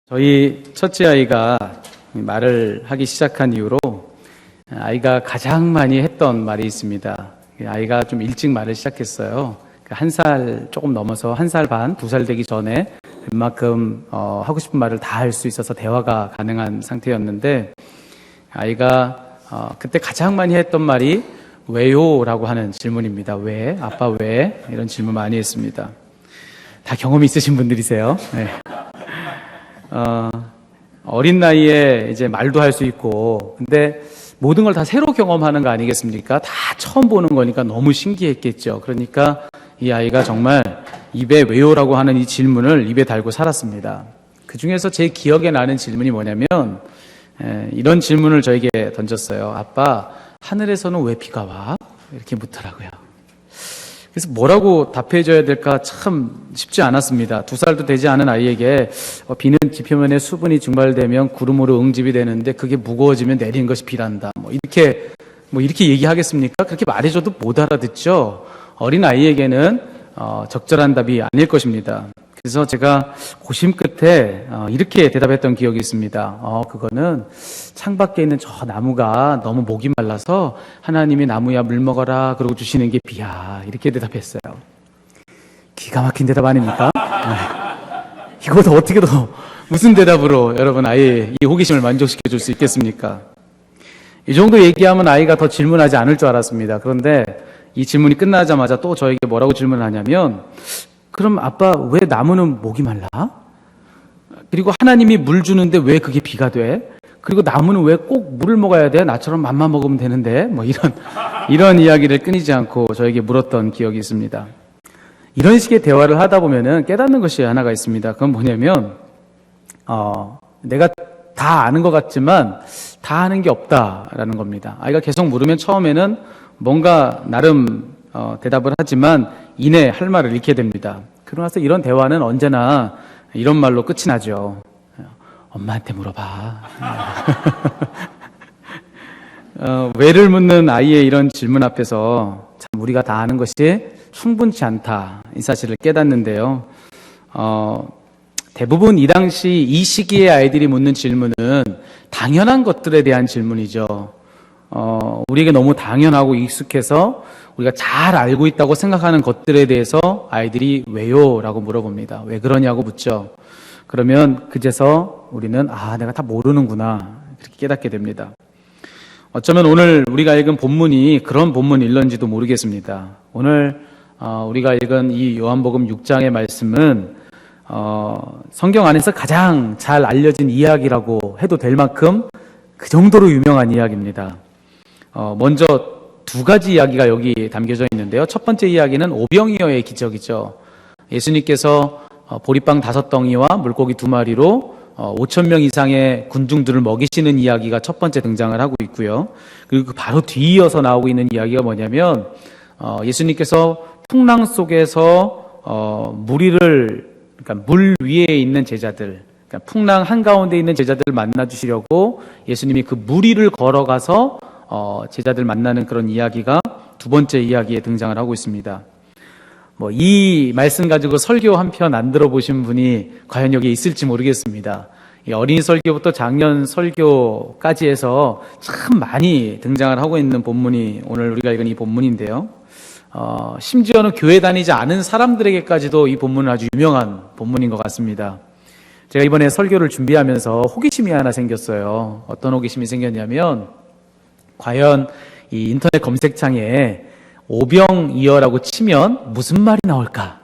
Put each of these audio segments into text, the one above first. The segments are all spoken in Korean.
저희 첫째 아이가 말을 하기 시작한 이후로 아이가 가장 많이 했던 말이 있습니다. 아이가 좀 일찍 말을 시작했어요. 1살 조금 넘어서 1살 반, 2살 되기 전에 웬만큼 하고 싶은 말을 다 할 수 있어서 대화가 가능한 상태였는데, 아이가 그때 가장 많이 했던 말이 왜요? 라고 하는 질문입니다. 왜? 아빠 왜? 이런 질문 많이 했습니다. 다 경험이 있으신 분들이세요. 네. 어린 나이에 이제 말도 할 수 있고, 근데 모든 걸 다 새로 경험하는 거 아니겠습니까? 다 처음 보는 거니까 너무 신기했겠죠. 그러니까 이 아이가 정말 입에 왜요라고 하는 이 질문을 입에 달고 살았습니다. 그 중에서 제 기억에 나는 질문이 뭐냐면, 이런 질문을 저에게 던졌어요. 아빠, 하늘에서는 왜 비가 와? 이렇게 묻더라고요. 그래서 뭐라고 답해줘야 될까 참 쉽지 않았습니다. 2살도 되지 않은 아이에게 비는 지표면에 수분이 증발되면 구름으로 응집이 되는데 그게 무거워지면 내리는 것이 비란다. 이렇게 얘기하겠습니까? 그렇게 말해줘도 못 알아듣죠. 어린 아이에게는 적절한 답이 아닐 것입니다. 그래서 제가 고심 끝에 이렇게 대답했던 기억이 있습니다. 그거는 창밖에 있는 저 나무가 너무 목이 말라서 하나님이 나무야 물 먹어라 그러고 주시는 게 비야. 이렇게 대답했어요. 기가 막힌 대답 아닙니까? 이것도 어떻게 더 무슨 대답으로 여러분 아이의 이 호기심을 만족시켜 줄 수 있겠습니까? 이 정도 얘기하면 아이가 더 질문하지 않을 줄 알았습니다. 그런데 이 질문이 끝나자마자 또 저에게 뭐라고 질문하냐면, 그럼 아빠 왜 나무는 목이 말라? 그리고 하나님이 물 주는데 왜 그게 비가 돼? 그리고 나무는 왜 꼭 물을 먹어야 돼? 나처럼 맘만 먹으면 되는데? 이런 이야기를 끊이지 않고 저에게 물었던 기억이 있습니다. 이런 식의 대화를 하다 보면은 깨닫는 것이 하나가 있습니다. 그건 뭐냐면, 내가 다 아는 것 같지만 다 아는 게 없다라는 겁니다. 아이가 계속 물으면 처음에는 뭔가 나름 대답을 하지만 이내 할 말을 잃게 됩니다. 그러고 나서 이런 대화는 언제나 이런 말로 끝이 나죠. 엄마한테 물어봐. 왜를 묻는 아이의 이런 질문 앞에서 참 우리가 다 아는 것이 충분치 않다, 이 사실을 깨닫는데요. 대부분 이 당시 이 시기에 아이들이 묻는 질문은 당연한 것들에 대한 질문이죠. 우리에게 너무 당연하고 익숙해서 우리가 잘 알고 있다고 생각하는 것들에 대해서 아이들이 왜요? 라고 물어봅니다. 왜 그러냐고 묻죠. 그러면 그제서 우리는 내가 다 모르는구나, 이렇게 깨닫게 됩니다. 어쩌면 오늘 우리가 읽은 본문이 그런 본문일런지도 모르겠습니다. 오늘 우리가 읽은 이 요한복음 6장의 말씀은 성경 안에서 가장 잘 알려진 이야기라고 해도 될 만큼 그 정도로 유명한 이야기입니다. 먼저 2가지 이야기가 여기 담겨져 있는데요. 첫 번째 이야기는 오병이어의 기적이죠. 예수님께서 보리빵 5덩이와 물고기 2마리로 5,000명 이상의 군중들을 먹이시는 이야기가 첫 번째 등장을 하고 있고요. 그리고 바로 뒤이어서 나오고 있는 이야기가 뭐냐면, 예수님께서 풍랑 속에서 그러니까 물 위에 있는 제자들, 그러니까 풍랑 한가운데 있는 제자들을 만나 주시려고 예수님이 그 물 위를 걸어가서 제자들 만나는 그런 이야기가 2번째 이야기에 등장을 하고 있습니다. 이 말씀 가지고 설교 한 편 안 들어보신 분이 과연 여기 있을지 모르겠습니다. 어린이 설교부터 작년 설교까지 해서 참 많이 등장을 하고 있는 본문이 오늘 우리가 읽은 이 본문인데요. 심지어는 교회 다니지 않은 사람들에게까지도 이 본문은 아주 유명한 본문인 것 같습니다. 제가 이번에 설교를 준비하면서 호기심이 하나 생겼어요. 어떤 호기심이 생겼냐면, 과연 이 인터넷 검색창에 오병이어라고 치면 무슨 말이 나올까?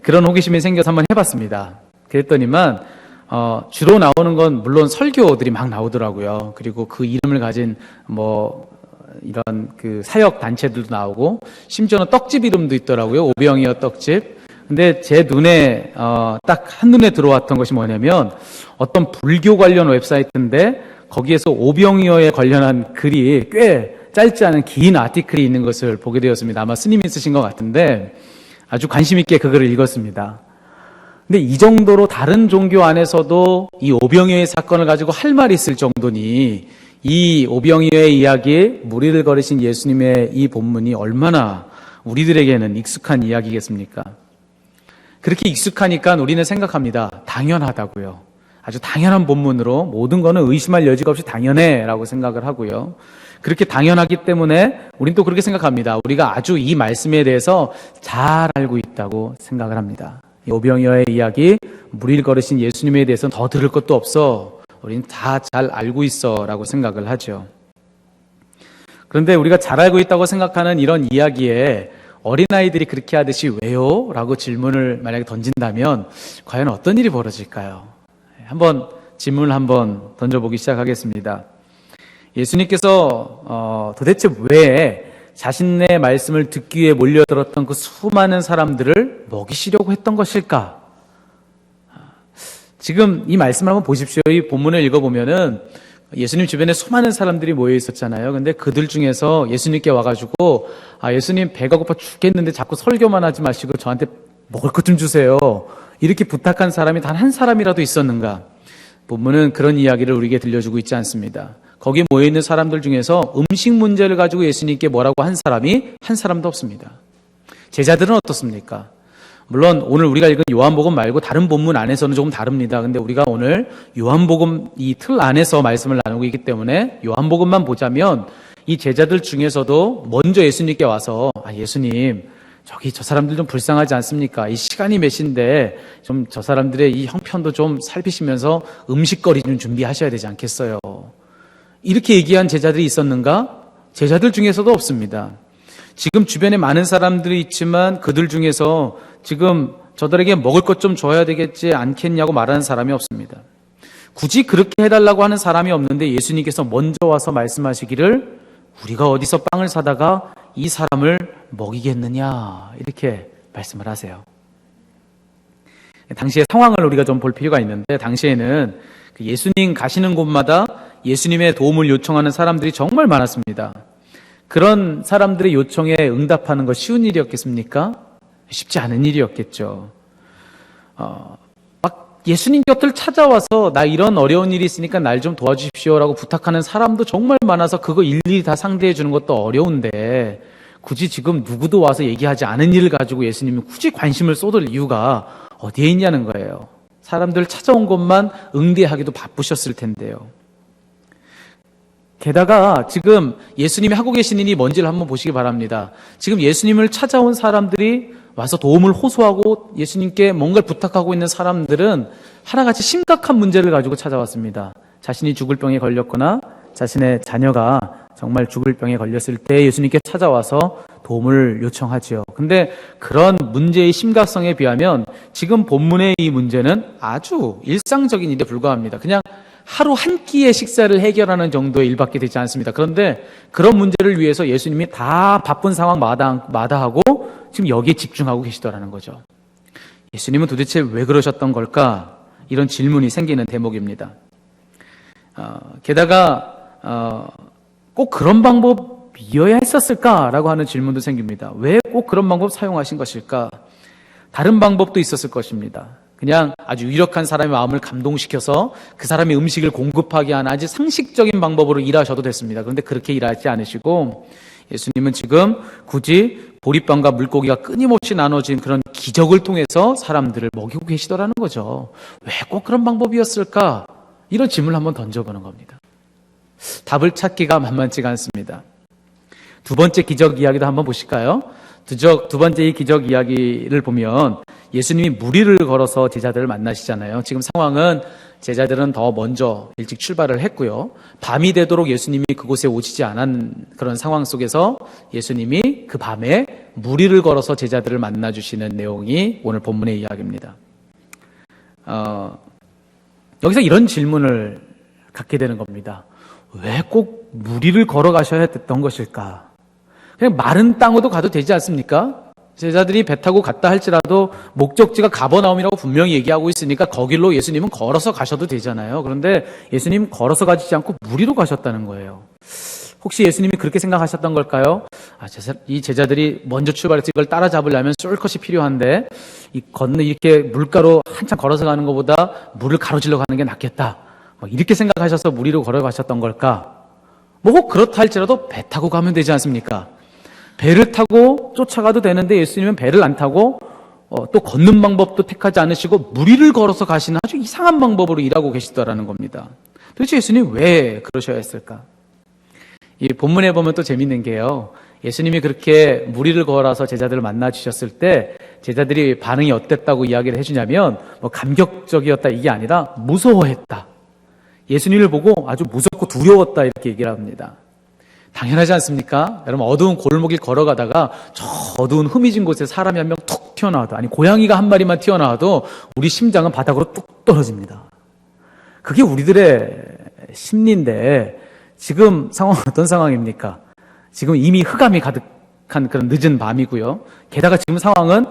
그런 호기심이 생겨서 한번 해봤습니다. 그랬더니만 주로 나오는 건 물론 설교들이 막 나오더라고요. 그리고 그 이름을 가진 이런 그 사역 단체들도 나오고, 심지어는 떡집 이름도 있더라고요. 오병이어 떡집. 근데 제 눈에 딱 한눈에 들어왔던 것이 뭐냐면, 어떤 불교 관련 웹사이트인데 거기에서 오병이어에 관련한 글이 꽤 짧지 않은 긴 아티클이 있는 것을 보게 되었습니다. 아마 스님이 쓰신 것 같은데 아주 관심 있게 그 글을 읽었습니다. 근데 이 정도로 다른 종교 안에서도 이 오병이어의 사건을 가지고 할 말이 있을 정도니, 이 오병이어의 이야기에 무리를 걸으신 예수님의 이 본문이 얼마나 우리들에게는 익숙한 이야기겠습니까? 그렇게 익숙하니까 우리는 생각합니다. 당연하다고요. 아주 당연한 본문으로 모든 거는 의심할 여지가 없이 당연해 라고 생각을 하고요. 그렇게 당연하기 때문에 우린 또 그렇게 생각합니다. 우리가 아주 이 말씀에 대해서 잘 알고 있다고 생각을 합니다. 오병이어의 이야기, 무리를 걸으신 예수님에 대해서는 더 들을 것도 없어. 우리는 다 잘 알고 있어 라고 생각을 하죠. 그런데 우리가 잘 알고 있다고 생각하는 이런 이야기에 어린아이들이 그렇게 하듯이 왜요? 라고 질문을 만약에 던진다면 과연 어떤 일이 벌어질까요? 질문을 한번 던져보기 시작하겠습니다. 예수님께서 도대체 왜 자신의 말씀을 듣기 위해 몰려들었던 그 수많은 사람들을 먹이시려고 했던 것일까? 지금 이 말씀을 한번 보십시오. 이 본문을 읽어보면은 예수님 주변에 수많은 사람들이 모여 있었잖아요. 근데 그들 중에서 예수님께 와가지고 예수님 배가 고파 죽겠는데 자꾸 설교만 하지 마시고 저한테 먹을 것 좀 주세요. 이렇게 부탁한 사람이 단 한 사람이라도 있었는가? 본문은 그런 이야기를 우리에게 들려주고 있지 않습니다. 거기 모여있는 사람들 중에서 음식 문제를 가지고 예수님께 뭐라고 한 사람이 한 사람도 없습니다. 제자들은 어떻습니까? 물론 오늘 우리가 읽은 요한복음 말고 다른 본문 안에서는 조금 다릅니다. 근데 우리가 오늘 요한복음 이 틀 안에서 말씀을 나누고 있기 때문에 요한복음만 보자면 이 제자들 중에서도 먼저 예수님께 와서 예수님 저 사람들 좀 불쌍하지 않습니까? 이 시간이 몇 시인데 좀 저 사람들의 이 형편도 좀 살피시면서 음식거리 좀 준비하셔야 되지 않겠어요? 이렇게 얘기한 제자들이 있었는가? 제자들 중에서도 없습니다. 지금 주변에 많은 사람들이 있지만 그들 중에서 지금 저들에게 먹을 것 좀 줘야 되겠지 않겠냐고 말하는 사람이 없습니다. 굳이 그렇게 해달라고 하는 사람이 없는데 예수님께서 먼저 와서 말씀하시기를 우리가 어디서 빵을 사다가 이 사람을 먹이겠느냐 이렇게 말씀을 하세요. 당시의 상황을 우리가 좀 볼 필요가 있는데 당시에는 예수님 가시는 곳마다 예수님의 도움을 요청하는 사람들이 정말 많았습니다. 그런 사람들의 요청에 응답하는 거 쉬운 일이었겠습니까? 쉽지 않은 일이었겠죠. 막 예수님 곁을 찾아와서 나 이런 어려운 일이 있으니까 날 좀 도와주십시오라고 부탁하는 사람도 정말 많아서 그거 일일이 다 상대해 주는 것도 어려운데 굳이 지금 누구도 와서 얘기하지 않은 일을 가지고 예수님이 굳이 관심을 쏟을 이유가 어디에 있냐는 거예요. 사람들 찾아온 것만 응대하기도 바쁘셨을 텐데요. 게다가 지금 예수님이 하고 계신 일이 뭔지를 한번 보시기 바랍니다. 지금 예수님을 찾아온 사람들이 와서 도움을 호소하고 예수님께 뭔가를 부탁하고 있는 사람들은 하나같이 심각한 문제를 가지고 찾아왔습니다. 자신이 죽을 병에 걸렸거나 자신의 자녀가 정말 죽을 병에 걸렸을 때 예수님께 찾아와서 도움을 요청하지요. 근데 그런 문제의 심각성에 비하면 지금 본문의 이 문제는 아주 일상적인 일에 불과합니다. 그냥 하루 한 끼의 식사를 해결하는 정도의 일밖에 되지 않습니다. 그런데 그런 문제를 위해서 예수님이 다 바쁜 상황 마다하고 지금 여기에 집중하고 계시더라는 거죠. 예수님은 도대체 왜 그러셨던 걸까? 이런 질문이 생기는 대목입니다. 게다가 꼭 그런 방법이어야 했었을까라고 하는 질문도 생깁니다. 왜 꼭 그런 방법 사용하신 것일까? 다른 방법도 있었을 것입니다. 그냥 아주 유력한 사람의 마음을 감동시켜서 그 사람이 음식을 공급하게 하는 아주 상식적인 방법으로 일하셔도 됐습니다. 그런데 그렇게 일하지 않으시고 예수님은 지금 굳이 보리빵과 물고기가 끊임없이 나눠진 그런 기적을 통해서 사람들을 먹이고 계시더라는 거죠. 왜 꼭 그런 방법이었을까? 이런 질문을 한번 던져보는 겁니다. 답을 찾기가 만만치가 않습니다. 두 번째 기적 이야기도 한번 보실까요? 두 번째 이 기적 이야기를 보면 예수님이 무리를 걸어서 제자들을 만나시잖아요. 지금 상황은 제자들은 더 먼저 일찍 출발을 했고요. 밤이 되도록 예수님이 그곳에 오시지 않은 그런 상황 속에서 예수님이 그 밤에 무리를 걸어서 제자들을 만나주시는 내용이 오늘 본문의 이야기입니다. 여기서 이런 질문을 갖게 되는 겁니다. 왜 꼭 무리를 걸어가셔야 했던 것일까? 그냥 마른 땅으로도 가도 되지 않습니까? 제자들이 배 타고 갔다 할지라도 목적지가 가버나움이라고 분명히 얘기하고 있으니까 거길로 예수님은 걸어서 가셔도 되잖아요. 그런데 예수님 걸어서 가시지 않고 무리로 가셨다는 거예요. 혹시 예수님이 그렇게 생각하셨던 걸까요? 이 제자들이 먼저 출발해서 이걸 따라잡으려면 쏠 것이 필요한데 이렇게 물가로 한참 걸어서 가는 것보다 물을 가로질러 가는 게 낫겠다. 이렇게 생각하셔서 무리로 걸어가셨던 걸까? 꼭 그렇다 할지라도 배 타고 가면 되지 않습니까? 배를 타고 쫓아가도 되는데 예수님은 배를 안 타고 또 걷는 방법도 택하지 않으시고 무리를 걸어서 가시는 아주 이상한 방법으로 일하고 계시더라는 겁니다. 도대체 예수님 왜 그러셔야 했을까? 이 본문에 보면 또 재밌는 게요. 예수님이 그렇게 무리를 걸어서 제자들을 만나 주셨을 때 제자들이 반응이 어땠다고 이야기를 해주냐면 감격적이었다 이게 아니라 무서워했다. 예수님을 보고 아주 무섭고 두려웠다 이렇게 얘기를 합니다. 당연하지 않습니까? 여러분 어두운 골목길 걸어가다가 저 어두운 흠이진 곳에 사람이 한 명 툭 튀어나와도 아니 고양이가 한 마리만 튀어나와도 우리 심장은 바닥으로 뚝 떨어집니다. 그게 우리들의 심리인데 지금 상황은 어떤 상황입니까? 지금 이미 흑암이 가득한 그런 늦은 밤이고요. 게다가 지금 상황은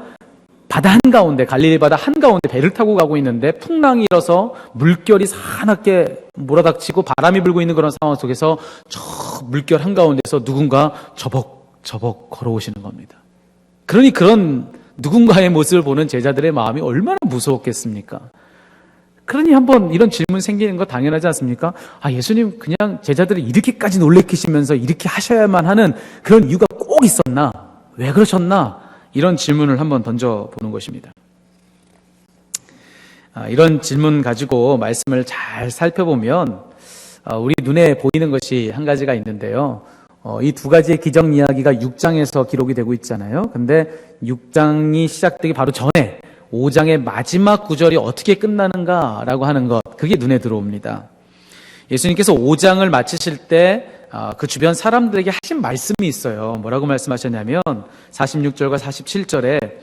바다 한가운데 갈릴리 바다 한가운데 배를 타고 가고 있는데 풍랑이 일어서 물결이 사납게 몰아닥치고 바람이 불고 있는 그런 상황 속에서 저 물결 한가운데서 누군가 저벅저벅 걸어오시는 겁니다. 그러니 그런 누군가의 모습을 보는 제자들의 마음이 얼마나 무서웠겠습니까? 그러니 한번 이런 질문 생기는 거 당연하지 않습니까? 예수님 그냥 제자들을 이렇게까지 놀래키시면서 이렇게 하셔야만 하는 그런 이유가 꼭 있었나? 왜 그러셨나? 이런 질문을 한번 던져보는 것입니다. 이런 질문 가지고 말씀을 잘 살펴보면 우리 눈에 보이는 것이 한 가지가 있는데요. 이 두 가지의 기적 이야기가 6장에서 기록이 되고 있잖아요. 근데 6장이 시작되기 바로 전에 5장의 마지막 구절이 어떻게 끝나는가라고 하는 것, 그게 눈에 들어옵니다. 예수님께서 5장을 마치실 때 그 주변 사람들에게 하신 말씀이 있어요. 뭐라고 말씀하셨냐면 46절과 47절에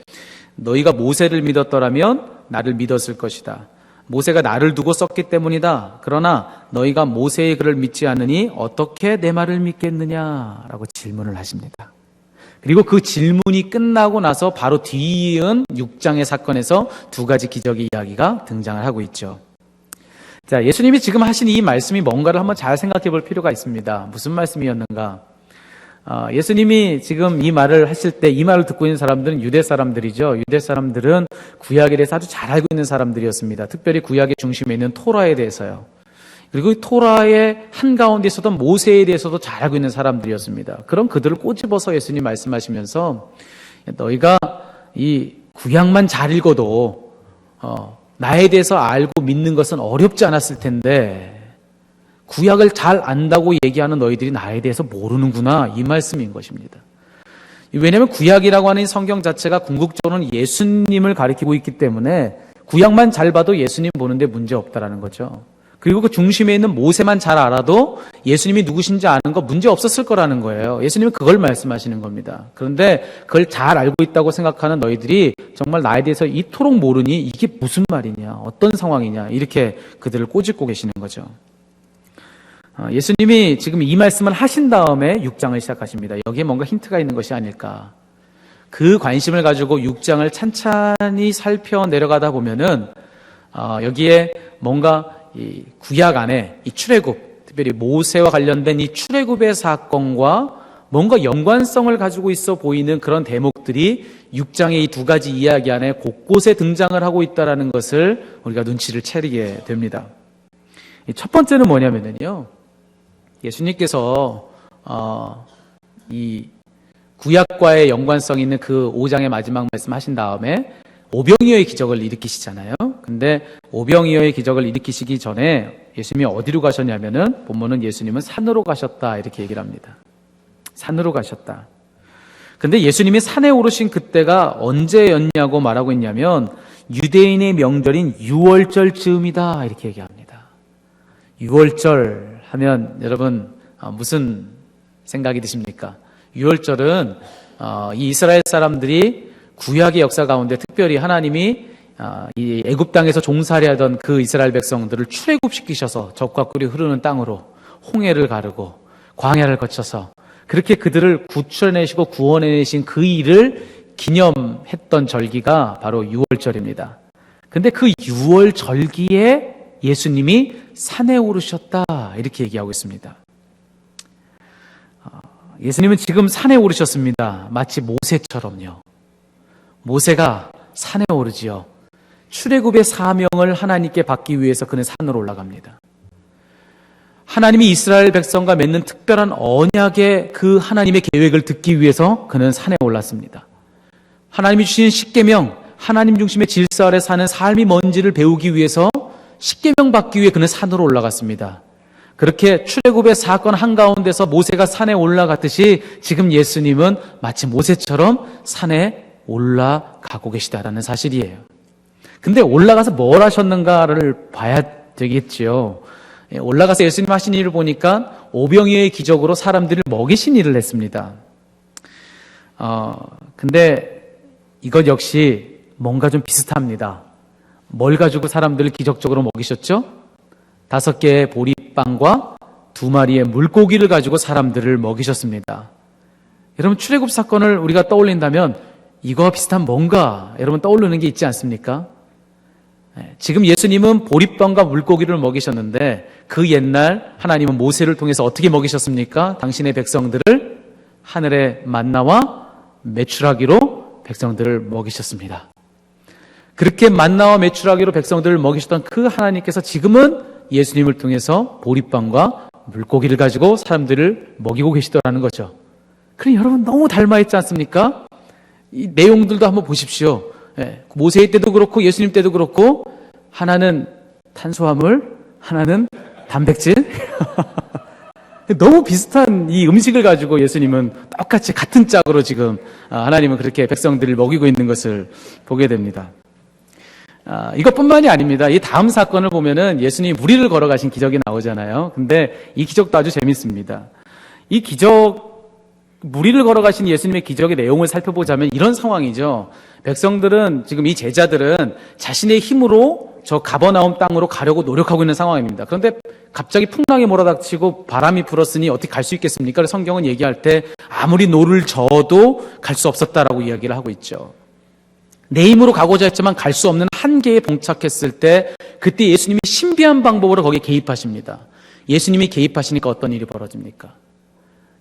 너희가 모세를 믿었더라면 나를 믿었을 것이다. 모세가 나를 두고 썼기 때문이다. 그러나 너희가 모세의 글을 믿지 않으니 어떻게 내 말을 믿겠느냐라고 질문을 하십니다. 그리고 그 질문이 끝나고 나서 바로 뒤이은 6장의 사건에서 두 가지 기적의 이야기가 등장을 하고 있죠. 자, 예수님이 지금 하신 이 말씀이 뭔가를 한번 잘 생각해 볼 필요가 있습니다. 무슨 말씀이었는가? 예수님이 지금 이 말을 하실 때 이 말을 듣고 있는 사람들은 유대 사람들이죠. 유대 사람들은 구약에 대해서 아주 잘 알고 있는 사람들이었습니다. 특별히 구약의 중심에 있는 토라에 대해서요. 그리고 토라의 한가운데 있었던 모세에 대해서도 잘 알고 있는 사람들이었습니다. 그럼 그들을 꼬집어서 예수님 말씀하시면서 너희가 이 구약만 잘 읽어도 나에 대해서 알고 믿는 것은 어렵지 않았을 텐데 구약을 잘 안다고 얘기하는 너희들이 나에 대해서 모르는구나, 이 말씀인 것입니다. 왜냐하면 구약이라고 하는 성경 자체가 궁극적으로는 예수님을 가리키고 있기 때문에 구약만 잘 봐도 예수님 보는데 문제 없다라는 거죠. 그리고 그 중심에 있는 모세만 잘 알아도 예수님이 누구신지 아는 거 문제 없었을 거라는 거예요. 예수님은 그걸 말씀하시는 겁니다. 그런데 그걸 잘 알고 있다고 생각하는 너희들이 정말 나에 대해서 이토록 모르니 이게 무슨 말이냐, 어떤 상황이냐, 이렇게 그들을 꼬집고 계시는 거죠. 예수님이 지금 이 말씀을 하신 다음에 6장을 시작하십니다. 여기에 뭔가 힌트가 있는 것이 아닐까. 그 관심을 가지고 6장을 찬찬히 살펴 내려가다 보면은 여기에 뭔가 이 구약 안에 이 출애굽, 특별히 모세와 관련된 이 출애굽의 사건과 뭔가 연관성을 가지고 있어 보이는 그런 대목들이 6장의 이 두 가지 이야기 안에 곳곳에 등장을 하고 있다는 것을 우리가 눈치를 채리게 됩니다. 첫 번째는 뭐냐면요, 예수님께서 이 구약과의 연관성 있는 그 5장의 마지막 말씀 하신 다음에 오병이어의 기적을 일으키시잖아요. 근데 오병이어의 기적을 일으키시기 전에 예수님이 어디로 가셨냐면은 본문은 예수님은 산으로 가셨다 이렇게 얘기를 합니다. 산으로 가셨다. 근데 예수님이 산에 오르신 그때가 언제였냐고 말하고 있냐면 유대인의 명절인 유월절 즈음이다 이렇게 얘기합니다. 유월절 하면 여러분 무슨 생각이 드십니까? 유월절은 이 이스라엘 사람들이 구약의 역사 가운데 특별히 하나님이 이 애굽 땅에서 종살이하던 그 이스라엘 백성들을 출애굽시키셔서 적과 꿀이 흐르는 땅으로 홍해를 가르고 광야를 거쳐서 그렇게 그들을 구출해내시고 구원해내신 그 일을 기념했던 절기가 바로 유월절입니다. 근데 그 유월절기에 예수님이 산에 오르셨다 이렇게 얘기하고 있습니다. 예수님은 지금 산에 오르셨습니다. 마치 모세처럼요. 모세가 산에 오르지요. 출애굽의 사명을 하나님께 받기 위해서 그는 산으로 올라갑니다. 하나님이 이스라엘 백성과 맺는 특별한 언약의 그 하나님의 계획을 듣기 위해서 그는 산에 올랐습니다. 하나님이 주신 십계명, 하나님 중심의 질서 아래 사는 삶이 뭔지를 배우기 위해서 십계명 받기 위해 그는 산으로 올라갔습니다. 그렇게 출애굽의 사건 한가운데서 모세가 산에 올라갔듯이 지금 예수님은 마치 모세처럼 산에 올라가고 계시다라는 사실이에요. 근데 올라가서 뭘 하셨는가를 봐야 되겠지요. 올라가서 예수님 하신 일을 보니까 오병이어의 기적으로 사람들을 먹이신 일을 했습니다. 근데 이것 역시 뭔가 좀 비슷합니다. 뭘 가지고 사람들을 기적적으로 먹이셨죠? 5개의 보리빵과 2마리의 물고기를 가지고 사람들을 먹이셨습니다. 여러분, 출애굽 사건을 우리가 떠올린다면 이거와 비슷한 뭔가 여러분 떠오르는 게 있지 않습니까? 지금 예수님은 보리빵과 물고기를 먹이셨는데 그 옛날 하나님은 모세를 통해서 어떻게 먹이셨습니까? 당신의 백성들을 하늘의 만나와 메추라기로 백성들을 먹이셨습니다. 그렇게 만나와 메추라기로 백성들을 먹이셨던 그 하나님께서 지금은 예수님을 통해서 보리빵과 물고기를 가지고 사람들을 먹이고 계시더라는 거죠. 그럼 여러분 너무 닮아있지 않습니까? 이 내용들도 한번 보십시오. 모세의 때도 그렇고 예수님 때도 그렇고 하나는 탄수화물, 하나는 단백질. 너무 비슷한 이 음식을 가지고 예수님은 똑같이 같은 짝으로 지금 하나님은 그렇게 백성들을 먹이고 있는 것을 보게 됩니다. 이것뿐만이 아닙니다. 이 다음 사건을 보면은 예수님이 무리를 걸어가신 기적이 나오잖아요. 근데 이 기적도 아주 재밌습니다. 이 기적, 무리를 걸어가신 예수님의 기적의 내용을 살펴보자면 이런 상황이죠. 백성들은, 지금 이 제자들은 자신의 힘으로 저 가버나움 땅으로 가려고 노력하고 있는 상황입니다. 그런데 갑자기 풍랑이 몰아닥치고 바람이 불었으니 어떻게 갈 수 있겠습니까? 그래서 성경은 얘기할 때 아무리 노를 저어도 갈 수 없었다라고 이야기를 하고 있죠. 내 힘으로 가고자 했지만 갈 수 없는 한계에 봉착했을 때 그때 예수님이 신비한 방법으로 거기에 개입하십니다. 예수님이 개입하시니까 어떤 일이 벌어집니까?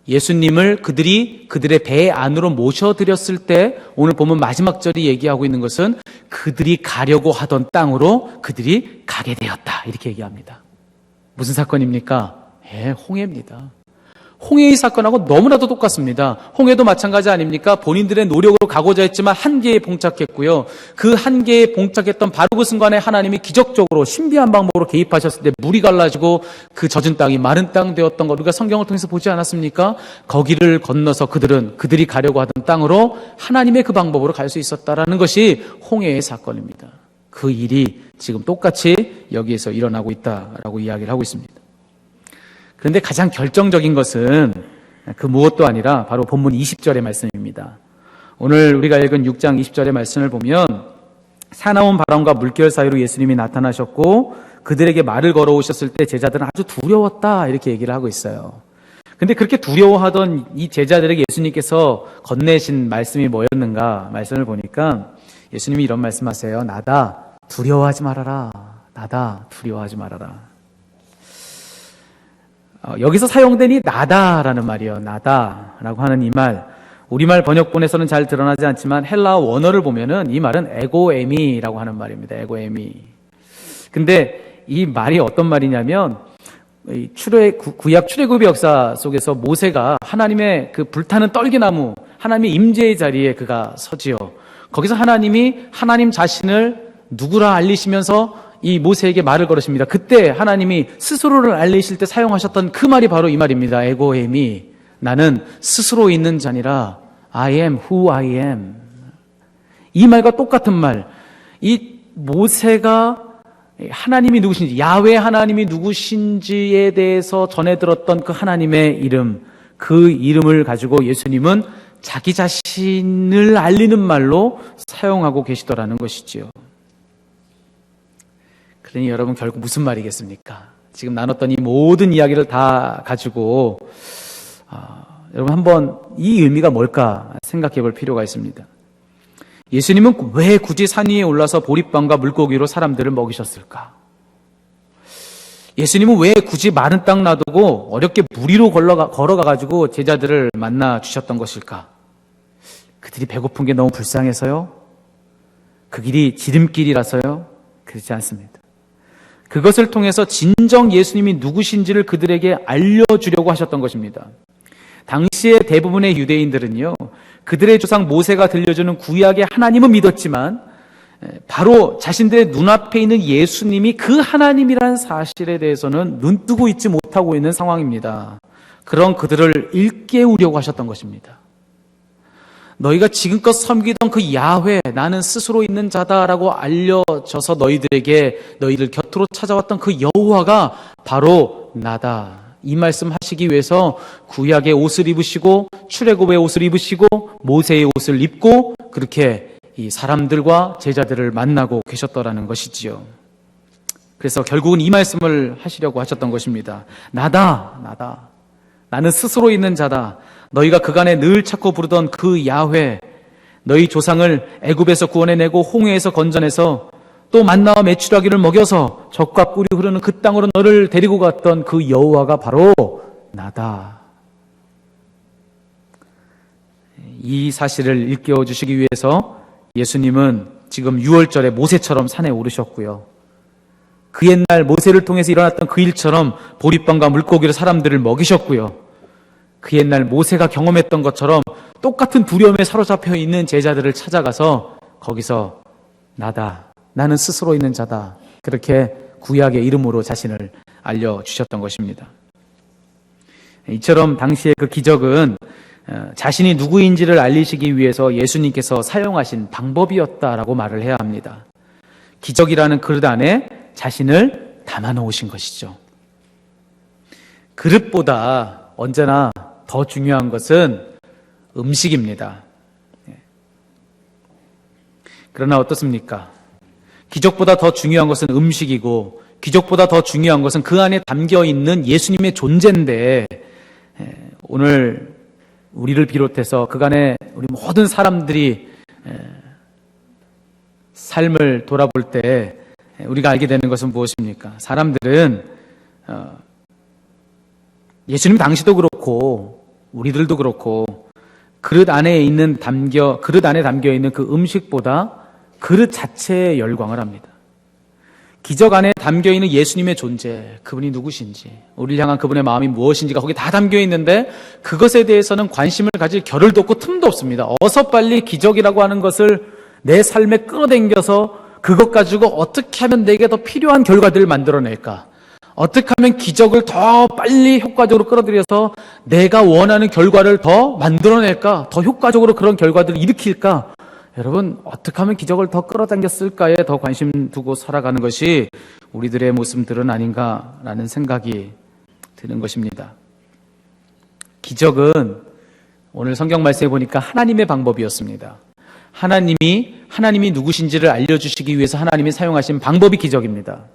예수님을 그들의 배 안으로 모셔드렸을 때 오늘 보면 마지막 절이 얘기하고 있는 것은 그들이 가려고 하던 땅으로 그들이 가게 되었다 이렇게 얘기합니다. 무슨 사건입니까? 홍해입니다. 홍해의 사건하고 너무나도 똑같습니다. 홍해도 마찬가지 아닙니까? 본인들의 노력으로 가고자 했지만 한계에 봉착했고요. 그 한계에 봉착했던 바로 그 순간에 하나님이 기적적으로 신비한 방법으로 개입하셨을 때 물이 갈라지고 그 젖은 땅이 마른 땅 되었던 것 우리가 성경을 통해서 보지 않았습니까? 거기를 건너서 그들이 가려고 하던 땅으로 하나님의 그 방법으로 갈 수 있었다라는 것이 홍해의 사건입니다. 그 일이 지금 똑같이 여기에서 일어나고 있다라고 이야기를 하고 있습니다. 그런데 가장 결정적인 것은 그 무엇도 아니라 바로 본문 20절의 말씀입니다. 오늘 우리가 읽은 6장 20절의 말씀을 보면 사나운 바람과 물결 사이로 예수님이 나타나셨고 그들에게 말을 걸어오셨을 때 제자들은 아주 두려웠다 이렇게 얘기를 하고 있어요. 근데 그렇게 두려워하던 이 제자들에게 예수님께서 건네신 말씀이 뭐였는가 말씀을 보니까 예수님이 이런 말씀하세요. 나다 두려워하지 말아라. 나다 두려워하지 말아라. 여기서 사용된 이 나다라는 말이에요. 나다라고 하는 이 말, 우리말 번역본에서는 잘 드러나지 않지만 헬라어 원어를 보면은 이 말은 에고에미라고 하는 말입니다. 에고에미. 근데 이 말이 어떤 말이냐면 구약 출애굽의 역사 속에서 모세가 하나님의 그 불타는 떨기나무, 하나님의 임재의 자리에 그가 서지요. 거기서 하나님이 하나님 자신을 누구라 알리시면서 이 모세에게 말을 걸으십니다. 그때 하나님이 스스로를 알리실 때 사용하셨던 그 말이 바로 이 말입니다. 에고엠이, 나는 스스로 있는 자니라. I am who I am. 이 말과 똑같은 말. 이 모세가 하나님이 누구신지, 야훼 하나님이 누구신지에 대해서 전해 들었던 그 하나님의 이름, 그 이름을 가지고 예수님은 자기 자신을 알리는 말로 사용하고 계시더라는 것이지요. 그러니 여러분 결국 무슨 말이겠습니까? 지금 나눴던 이 모든 이야기를 다 가지고 여러분 한번 이 의미가 뭘까 생각해 볼 필요가 있습니다. 예수님은 왜 굳이 산 위에 올라서 보리빵과 물고기로 사람들을 먹이셨을까? 예수님은 왜 굳이 마른 땅 놔두고 어렵게 무리로 걸어가가지고 제자들을 만나 주셨던 것일까? 그들이 배고픈 게 너무 불쌍해서요? 그 길이 지름길이라서요? 그렇지 않습니다. 그것을 통해서 진정 예수님이 누구신지를 그들에게 알려주려고 하셨던 것입니다. 당시의 대부분의 유대인들은요, 그들의 조상 모세가 들려주는 구약의 하나님은 믿었지만 바로 자신들의 눈앞에 있는 예수님이 그 하나님이라는 사실에 대해서는 눈뜨고 있지 못하고 있는 상황입니다. 그런 그들을 일깨우려고 하셨던 것입니다. 너희가 지금껏 섬기던 그 야훼, 나는 스스로 있는 자다라고 알려져서 너희들 곁으로 찾아왔던 그 여호와가 바로 나다. 이 말씀 하시기 위해서 구약의 옷을 입으시고 출애굽의 옷을 입으시고 모세의 옷을 입고 그렇게 이 사람들과 제자들을 만나고 계셨더라는 것이지요. 그래서 결국은 이 말씀을 하시려고 하셨던 것입니다. 나다. 나는 스스로 있는 자다. 너희가 그간에 늘 찾고 부르던 그 야훼, 너희 조상을 애굽에서 구원해내고 홍해에서 건져내서 또 만나와 메추라기를 먹여서 젖과 꿀이 흐르는 그 땅으로 너를 데리고 갔던 그 여호와가 바로 나다. 이 사실을 일깨워 주시기 위해서 예수님은 지금 6월절에 모세처럼 산에 오르셨고요. 그 옛날 모세를 통해서 일어났던 그 일처럼 보리빵과 물고기로 사람들을 먹이셨고요. 그 옛날 모세가 경험했던 것처럼 똑같은 두려움에 사로잡혀 있는 제자들을 찾아가서 거기서 나다, 나는 스스로 있는 자다, 그렇게 구약의 이름으로 자신을 알려주셨던 것입니다. 이처럼 당시의 그 기적은 자신이 누구인지를 알리시기 위해서 예수님께서 사용하신 방법이었다라고 말을 해야 합니다. 기적이라는 그릇 안에 자신을 담아놓으신 것이죠. 그릇보다 언제나 더 중요한 것은 음식입니다. 그러나 어떻습니까? 기적보다 더 중요한 것은 음식이고 기적보다 더 중요한 것은 그 안에 담겨있는 예수님의 존재인데, 오늘 우리를 비롯해서 그간에 우리 모든 사람들이 삶을 돌아볼 때 우리가 알게 되는 것은 무엇입니까? 사람들은 예수님 당시도 그렇고 우리들도 그렇고 그릇 안에 담겨 있는 그 음식보다 그릇 자체에 열광을 합니다. 기적 안에 담겨 있는 예수님의 존재, 그분이 누구신지, 우리를 향한 그분의 마음이 무엇인지가 거기 다 담겨 있는데 그것에 대해서는 관심을 가질 겨를도 없고 틈도 없습니다. 어서 빨리 기적이라고 하는 것을 내 삶에 끌어당겨서 그것 가지고 어떻게 하면 내게 더 필요한 결과들을 만들어낼까? 어떻게 하면 기적을 더 빨리 효과적으로 끌어들여서 내가 원하는 결과를 더 만들어낼까? 더 효과적으로 그런 결과들을 일으킬까? 여러분, 어떻게 하면 기적을 더 끌어당겼을까에 더 관심 두고 살아가는 것이 우리들의 모습들은 아닌가라는 생각이 드는 것입니다. 기적은 오늘 성경 말씀에 보니까 하나님의 방법이었습니다. 하나님이 누구신지를 알려주시기 위해서 하나님이 사용하신 방법이 기적입니다.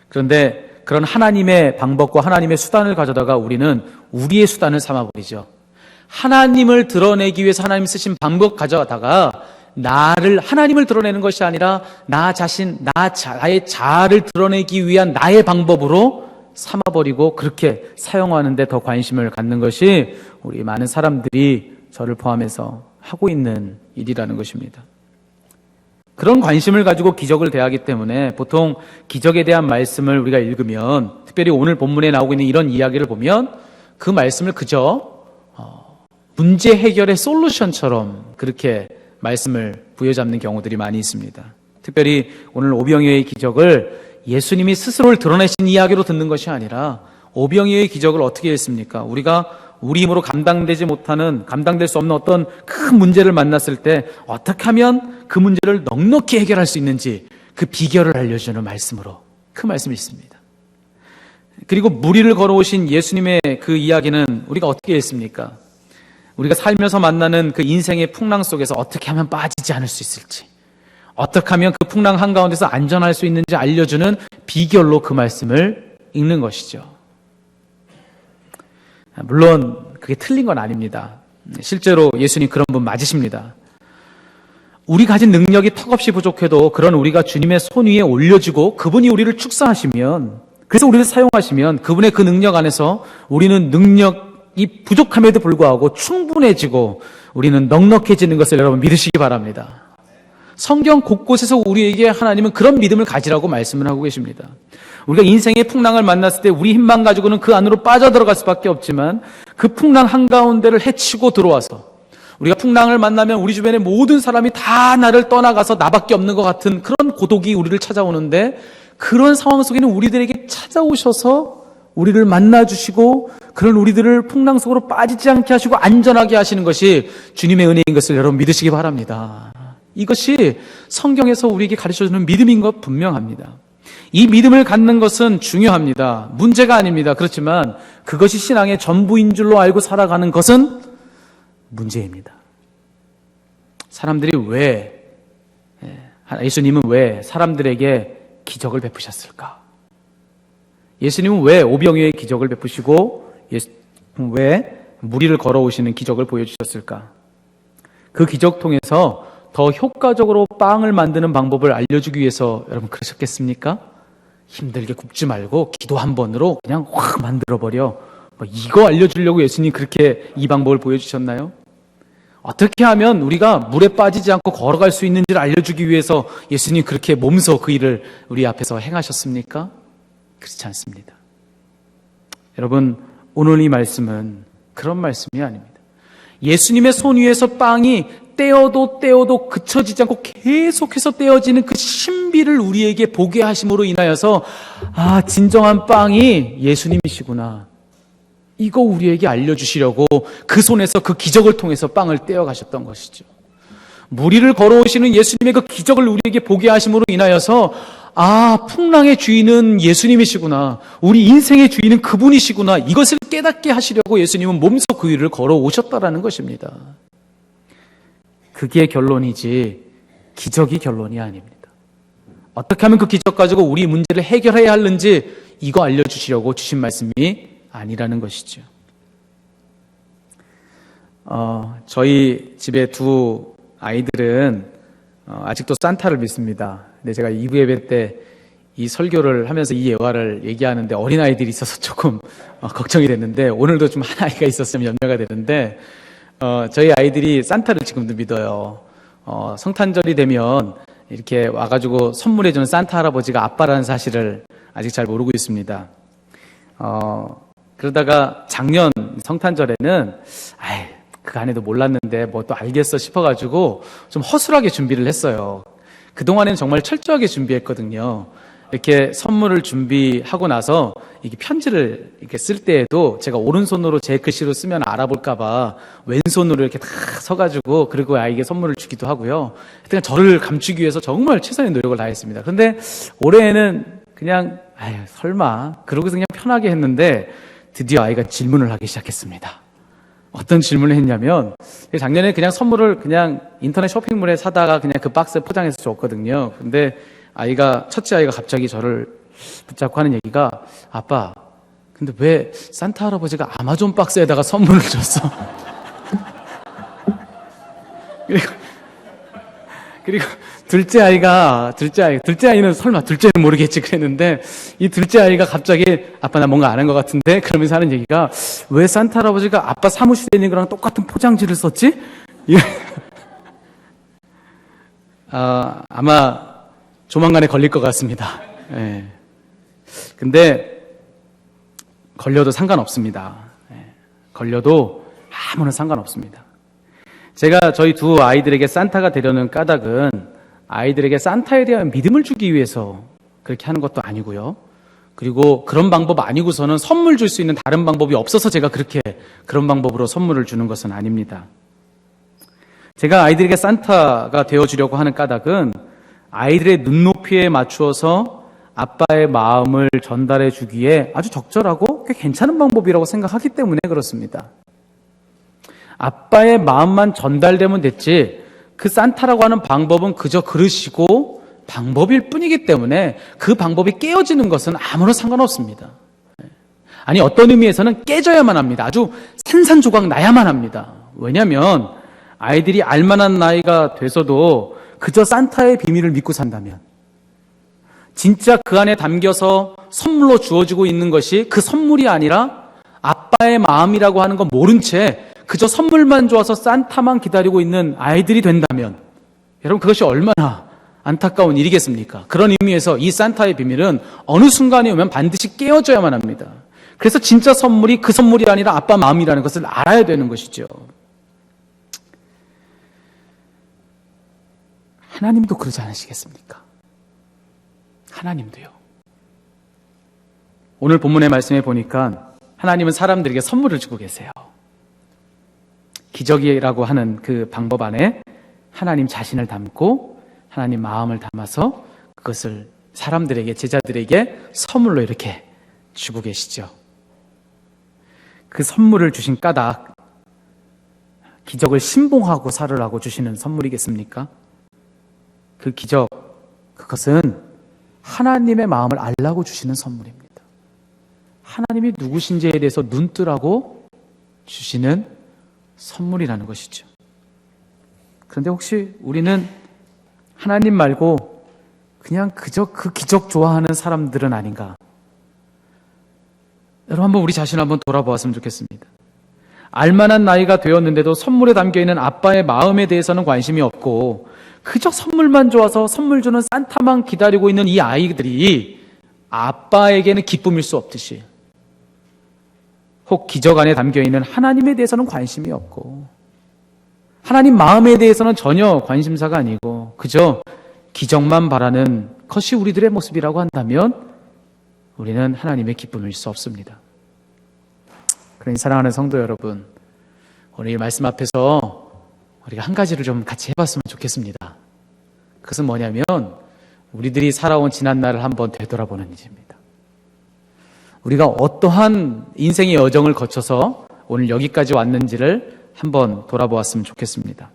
그런데 그런 하나님의 방법과 하나님의 수단을 가져다가 우리는 우리의 수단을 삼아버리죠. 하나님을 드러내기 위해서 하나님 쓰신 방법 가져다가 하나님을 드러내는 것이 아니라 나의 자아를 드러내기 위한 나의 방법으로 삼아버리고 그렇게 사용하는 데 더 관심을 갖는 것이 우리 많은 사람들이 저를 포함해서 하고 있는 일이라는 것입니다. 그런 관심을 가지고 기적을 대하기 때문에 보통 기적에 대한 말씀을 우리가 읽으면, 특별히 오늘 본문에 나오고 있는 이런 이야기를 보면 그 말씀을 그저 문제 해결의 솔루션처럼 그렇게 말씀을 부여잡는 경우들이 많이 있습니다. 특별히 오늘 오병이어의 기적을 예수님이 스스로를 드러내신 이야기로 듣는 것이 아니라 오병이어의 기적을 어떻게 했습니까? 우리가 우리 힘으로 감당될 수 없는 어떤 큰 문제를 만났을 때 어떻게 하면 그 문제를 넉넉히 해결할 수 있는지 그 비결을 알려주는 말씀으로, 그 말씀이 있습니다. 그리고 무리를 걸어오신 예수님의 그 이야기는 우리가 어떻게 했습니까? 우리가 살면서 만나는 그 인생의 풍랑 속에서 어떻게 하면 빠지지 않을 수 있을지, 어떻게 하면 그 풍랑 한가운데서 안전할 수 있는지 알려주는 비결로 그 말씀을 읽는 것이죠. 물론 그게 틀린 건 아닙니다. 실제로 예수님 그런 분 맞으십니다. 우리 가진 능력이 턱없이 부족해도 그런 우리가 주님의 손 위에 올려지고 그분이 우리를 축사하시면, 그래서 우리를 사용하시면 그분의 그 능력 안에서 우리는 능력이 부족함에도 불구하고 충분해지고 우리는 넉넉해지는 것을 여러분 믿으시기 바랍니다. 성경 곳곳에서 우리에게 하나님은 그런 믿음을 가지라고 말씀을 하고 계십니다. 우리가 인생의 풍랑을 만났을 때 우리 힘만 가지고는 그 안으로 빠져들어갈 수밖에 없지만 그 풍랑 한가운데를 헤치고 들어와서 우리가 풍랑을 만나면 우리 주변의 모든 사람이 다 나를 떠나가서 나밖에 없는 것 같은 그런 고독이 우리를 찾아오는데, 그런 상황 속에는 우리들에게 찾아오셔서 우리를 만나주시고 그런 우리들을 풍랑 속으로 빠지지 않게 하시고 안전하게 하시는 것이 주님의 은혜인 것을 여러분 믿으시기 바랍니다. 이것이 성경에서 우리에게 가르쳐주는 믿음인 것 분명합니다. 이 믿음을 갖는 것은 중요합니다. 문제가 아닙니다. 그렇지만 그것이 신앙의 전부인 줄로 알고 살아가는 것은 문제입니다. 사람들이 예수님은 왜 사람들에게 기적을 베푸셨을까? 예수님은 왜 오병이어의 기적을 베푸시고 왜 무리를 걸어오시는 기적을 보여주셨을까? 그 기적 통해서 더 효과적으로 빵을 만드는 방법을 알려주기 위해서 여러분 그러셨겠습니까? 힘들게 굽지 말고 기도 한 번으로 그냥 확 만들어버려. 이거 알려주려고 예수님 그렇게 이 방법을 보여주셨나요? 어떻게 하면 우리가 물에 빠지지 않고 걸어갈 수 있는지를 알려주기 위해서 예수님 그렇게 몸소 그 일을 우리 앞에서 행하셨습니까? 그렇지 않습니다. 여러분, 오늘 이 말씀은 그런 말씀이 아닙니다. 예수님의 손 위에서 빵이 떼어도 그쳐지지 않고 계속해서 떼어지는 그 신비를 우리에게 보게 하심으로 인하여서 진정한 빵이 예수님이시구나, 이거 우리에게 알려주시려고 그 손에서 그 기적을 통해서 빵을 떼어가셨던 것이죠. 무리를 걸어오시는 예수님의 그 기적을 우리에게 보게 하심으로 인하여서 풍랑의 주인은 예수님이시구나, 우리 인생의 주인은 그분이시구나, 이것을 깨닫게 하시려고 예수님은 몸소 그 위를 걸어오셨다라는 것입니다. 그게 결론이지 기적이 결론이 아닙니다. 어떻게 하면 그 기적 가지고 우리 문제를 해결해야 하는지 이거 알려주시려고 주신 말씀이 아니라는 것이죠. 저희 집에 두 아이들은 아직도 산타를 믿습니다. 근데 제가 2부 예배 때 이 설교를 하면서 이 예화를 얘기하는데 어린아이들이 있어서 조금 걱정이 됐는데, 오늘도 좀 한 아이가 있었으면 염려가 되는데, 저희 아이들이 산타를 지금도 믿어요. 성탄절이 되면 이렇게 와가지고 선물해주는 산타 할아버지가 아빠라는 사실을 아직 잘 모르고 있습니다. 그러다가 작년 성탄절에는 그 안에도 몰랐는데 뭐 또 알겠어 싶어가지고 좀 허술하게 준비를 했어요. 그동안에는 정말 철저하게 준비했거든요. 이렇게 선물을 준비하고 나서 이게 편지를 이렇게 쓸 때에도 제가 오른손으로 제 글씨로 쓰면 알아볼까봐 왼손으로 이렇게 다 서가지고 그리고 아이에게 선물을 주기도 하고요. 하여튼 저를 감추기 위해서 정말 최선의 노력을 다했습니다. 그런데 올해에는 그냥 설마 그러고서 그냥 편하게 했는데 드디어 아이가 질문을 하기 시작했습니다. 어떤 질문을 했냐면, 작년에 그냥 선물을 그냥 인터넷 쇼핑몰에 사다가 그냥 그 박스에 포장해서 줬거든요. 근데 첫째 아이가 갑자기 저를 붙잡고 하는 얘기가, 아빠, 근데 왜 산타 할아버지가 아마존 박스에다가 선물을 줬어? 그리고 둘째 아이는 설마 둘째는 모르겠지 그랬는데, 이 둘째 아이가 갑자기 아빠 나 뭔가 아는 것 같은데 그러면서 하는 얘기가, 왜 산타 할아버지가 아빠 사무실에 있는 거랑 똑같은 포장지를 썼지? 아마 조만간에 걸릴 것 같습니다. 예. 근데 걸려도 상관없습니다. 걸려도 아무런 상관없습니다. 제가 저희 두 아이들에게 산타가 되려는 까닭은 아이들에게 산타에 대한 믿음을 주기 위해서 그렇게 하는 것도 아니고요. 그리고 그런 방법 아니고서는 선물 줄 수 있는 다른 방법이 없어서 제가 그런 방법으로 선물을 주는 것은 아닙니다. 제가 아이들에게 산타가 되어주려고 하는 까닭은 아이들의 눈높이에 맞추어서 아빠의 마음을 전달해 주기에 아주 적절하고 꽤 괜찮은 방법이라고 생각하기 때문에 그렇습니다. 아빠의 마음만 전달되면 됐지, 그 산타라고 하는 방법은 그저 그릇이고 방법일 뿐이기 때문에 그 방법이 깨어지는 것은 아무런 상관없습니다. 아니, 어떤 의미에서는 깨져야만 합니다. 아주 산산조각 나야만 합니다. 왜냐하면 아이들이 알만한 나이가 돼서도 그저 산타의 비밀을 믿고 산다면, 진짜 그 안에 담겨서 선물로 주어지고 있는 것이 그 선물이 아니라 아빠의 마음이라고 하는 거 모른 채 그저 선물만 좋아서 산타만 기다리고 있는 아이들이 된다면, 여러분 그것이 얼마나 안타까운 일이겠습니까? 그런 의미에서 이 산타의 비밀은 어느 순간에 오면 반드시 깨어져야만 합니다. 그래서 진짜 선물이 그 선물이 아니라 아빠 마음이라는 것을 알아야 되는 것이죠. 하나님도 그러지 않으시겠습니까? 하나님도요. 오늘 본문의 말씀에 보니까 하나님은 사람들에게 선물을 주고 계세요. 기적이라고 하는 그 방법 안에 하나님 자신을 담고 하나님 마음을 담아서 그것을 사람들에게, 제자들에게 선물로 이렇게 주고 계시죠. 그 선물을 주신 까닭, 기적을 신봉하고 살으라고 주시는 선물이겠습니까? 그 기적, 그것은 하나님의 마음을 알라고 주시는 선물입니다. 하나님이 누구신지에 대해서 눈뜨라고 주시는 선물이라는 것이죠. 그런데 혹시 우리는 하나님 말고 그냥 그저 그 기적 좋아하는 사람들은 아닌가? 여러분 한번 우리 자신을 한번 돌아보았으면 좋겠습니다. 알만한 나이가 되었는데도 선물에 담겨있는 아빠의 마음에 대해서는 관심이 없고 그저 선물만 좋아서 선물 주는 산타만 기다리고 있는 이 아이들이 아빠에게는 기쁨일 수 없듯이 혹 기적 안에 담겨있는 하나님에 대해서는 관심이 없고 하나님 마음에 대해서는 전혀 관심사가 아니고 그저 기적만 바라는 것이 우리들의 모습이라고 한다면 우리는 하나님의 기쁨일 수 없습니다. 그러니 사랑하는 성도 여러분, 오늘 이 말씀 앞에서 우리가 한 가지를 좀 같이 해봤으면 좋겠습니다. 그것은 뭐냐면 우리들이 살아온 지난 날을 한번 되돌아보는 일입니다. 우리가 어떠한 인생의 여정을 거쳐서 오늘 여기까지 왔는지를 한번 돌아보았으면 좋겠습니다.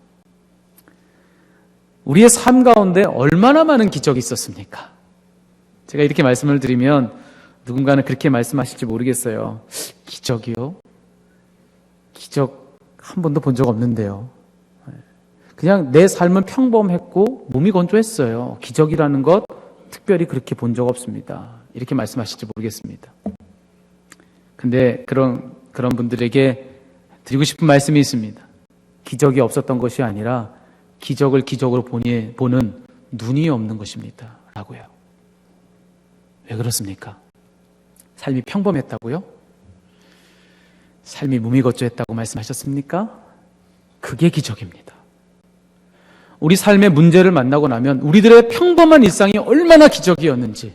우리의 삶 가운데 얼마나 많은 기적이 있었습니까? 제가 이렇게 말씀을 드리면 누군가는 그렇게 말씀하실지 모르겠어요. 기적이요? 기적 한 번도 본 적 없는데요. 그냥 내 삶은 평범했고 몸이 건조했어요. 기적이라는 것 특별히 그렇게 본 적 없습니다. 이렇게 말씀하실지 모르겠습니다. 근데 그런 분들에게 드리고 싶은 말씀이 있습니다. 기적이 없었던 것이 아니라 기적을 기적으로 보는 눈이 없는 것입니다. 라고요. 왜 그렇습니까? 삶이 평범했다고요? 삶이 무미건조했다고 말씀하셨습니까? 그게 기적입니다. 우리 삶의 문제를 만나고 나면 우리들의 평범한 일상이 얼마나 기적이었는지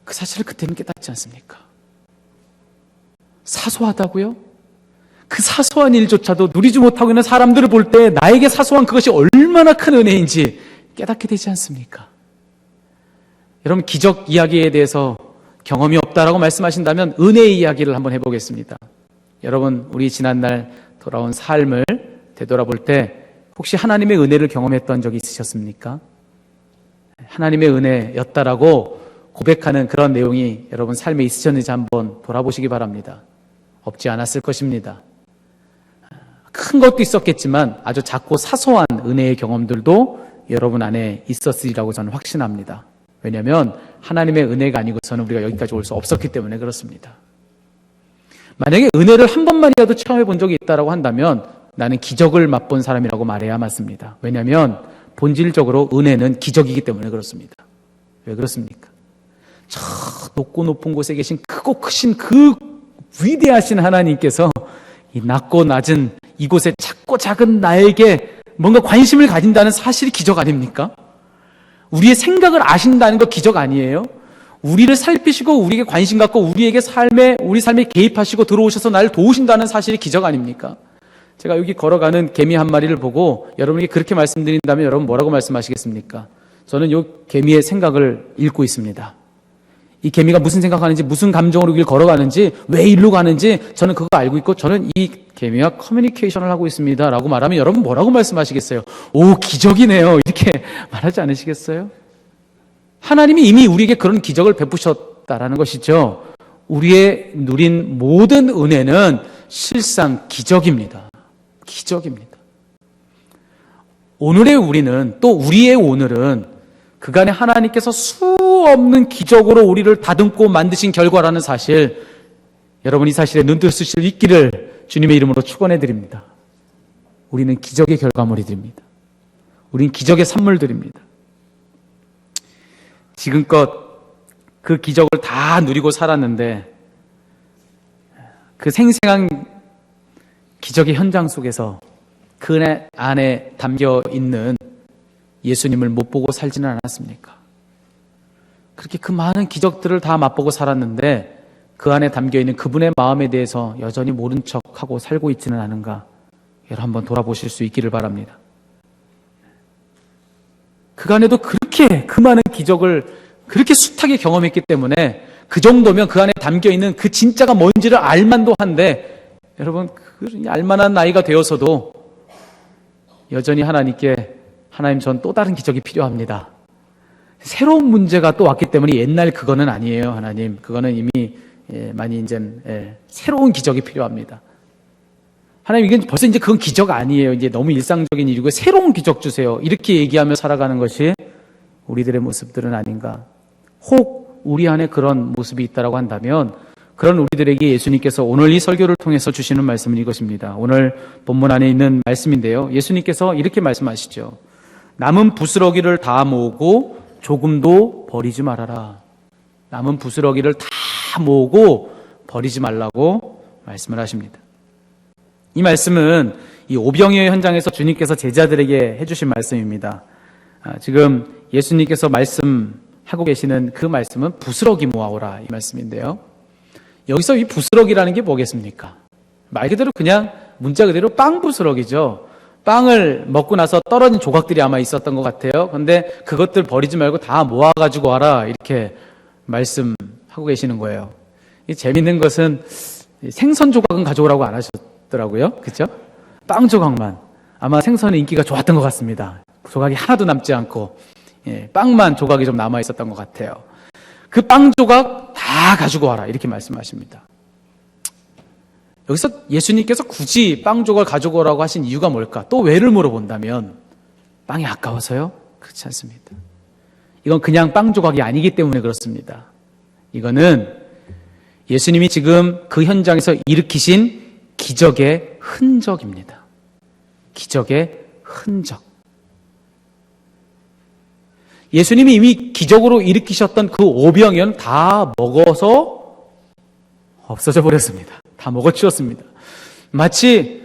그 사실을 그때는 깨닫지 않습니까? 사소하다고요? 그 사소한 일조차도 누리지 못하고 있는 사람들을 볼 때 나에게 사소한 그것이 얼마나 큰 은혜인지 깨닫게 되지 않습니까? 여러분 기적 이야기에 대해서 경험이 없다라고 말씀하신다면 은혜의 이야기를 한번 해보겠습니다. 여러분 우리 지난날 돌아온 삶을 되돌아볼 때 혹시 하나님의 은혜를 경험했던 적이 있으셨습니까? 하나님의 은혜였다라고 고백하는 그런 내용이 여러분 삶에 있으셨는지 한번 돌아보시기 바랍니다. 없지 않았을 것입니다. 큰 것도 있었겠지만 아주 작고 사소한 은혜의 경험들도 여러분 안에 있었으리라고 저는 확신합니다. 왜냐하면 하나님의 은혜가 아니고서는 우리가 여기까지 올 수 없었기 때문에 그렇습니다. 만약에 은혜를 한 번만이라도 체험해 본 적이 있다고 한다면 나는 기적을 맛본 사람이라고 말해야 맞습니다. 왜냐하면 본질적으로 은혜는 기적이기 때문에 그렇습니다. 왜 그렇습니까? 저 높고 높은 곳에 계신 크고 크신 그 위대하신 하나님께서 이 낮고 낮은 이곳에 작고 작은 나에게 뭔가 관심을 가진다는 사실이 기적 아닙니까? 우리의 생각을 아신다는 거 기적 아니에요? 우리를 살피시고 우리에게 관심 갖고 우리에게 우리 삶에 개입하시고 들어오셔서 나를 도우신다는 사실이 기적 아닙니까? 제가 여기 걸어가는 개미 한 마리를 보고 여러분에게 그렇게 말씀드린다면 여러분 뭐라고 말씀하시겠습니까? 저는 이 개미의 생각을 읽고 있습니다. 이 개미가 무슨 생각하는지, 무슨 감정으로 길 걸어가는지, 왜 일로 가는지 저는 그거 알고 있고 저는 이 개미와 커뮤니케이션을 하고 있습니다 라고 말하면 여러분 뭐라고 말씀하시겠어요? 오, 기적이네요 이렇게 말하지 않으시겠어요? 하나님이 이미 우리에게 그런 기적을 베푸셨다라는 것이죠. 우리의 누린 모든 은혜는 실상 기적입니다. 기적입니다. 오늘의 우리는 또 우리의 오늘은 그간에 하나님께서 수없는 기적으로 우리를 다듬고 만드신 결과라는 사실, 여러분 이 사실에 눈뜰 수 있기를 주님의 이름으로 축원해 드립니다. 우리는 기적의 결과물이드립니다. 우리는 기적의 산물들입니다. 지금껏 그 기적을 다 누리고 살았는데 그 생생한 기적의 현장 속에서 그 안에 담겨 있는 예수님을 못 보고 살지는 않았습니까? 그렇게 그 많은 기적들을 다 맛보고 살았는데 그 안에 담겨있는 그분의 마음에 대해서 여전히 모른 척하고 살고 있지는 않은가? 여러분 한번 돌아보실 수 있기를 바랍니다. 그간에도 그렇게 그 많은 기적을 그렇게 숱하게 경험했기 때문에 그 정도면 그 안에 담겨있는 그 진짜가 뭔지를 알만도 한데 여러분 그 알만한 나이가 되어서도 여전히 하나님께 하나님 전 또 다른 기적이 필요합니다. 새로운 문제가 또 왔기 때문에 옛날 그거는 아니에요. 하나님 그거는 이미 많이 이제 새로운 기적이 필요합니다. 하나님 이건 벌써 이제 그건 기적 아니에요. 이제 너무 일상적인 일이고 새로운 기적 주세요. 이렇게 얘기하며 살아가는 것이 우리들의 모습들은 아닌가. 혹 우리 안에 그런 모습이 있다라고 한다면 그런 우리들에게 예수님께서 오늘 이 설교를 통해서 주시는 말씀은 이것입니다. 오늘 본문 안에 있는 말씀인데요. 예수님께서 이렇게 말씀하시죠. 남은 부스러기를 다 모으고 조금도 버리지 말아라. 남은 부스러기를 다 모으고 버리지 말라고 말씀을 하십니다. 이 말씀은 이 오병이어 현장에서 주님께서 제자들에게 해주신 말씀입니다. 지금 예수님께서 말씀하고 계시는 그 말씀은 부스러기 모아오라 이 말씀인데요. 여기서 이 부스러기라는 게 뭐겠습니까? 말 그대로 그냥 문자 그대로 빵 부스러기죠. 빵을 먹고 나서 떨어진 조각들이 아마 있었던 것 같아요. 그런데 그것들 버리지 말고 다 모아가지고 와라 이렇게 말씀하고 계시는 거예요. 이 재밌는 것은 생선 조각은 가져오라고 안 하셨더라고요. 그렇죠? 빵 조각만. 아마 생선의 인기가 좋았던 것 같습니다. 조각이 하나도 남지 않고 빵만 조각이 좀 남아 있었던 것 같아요. 그 빵 조각 다 가지고 와라 이렇게 말씀하십니다. 여기서 예수님께서 굳이 빵 조각을 가지고 오라고 하신 이유가 뭘까? 또 왜를 물어본다면 빵이 아까워서요? 그렇지 않습니다. 이건 그냥 빵 조각이 아니기 때문에 그렇습니다. 이거는 예수님이 지금 그 현장에서 일으키신 기적의 흔적입니다. 기적의 흔적. 예수님이 이미 기적으로 일으키셨던 그 오병이어는 다 먹어서 없어져 버렸습니다. 다 먹어치웠습니다. 마치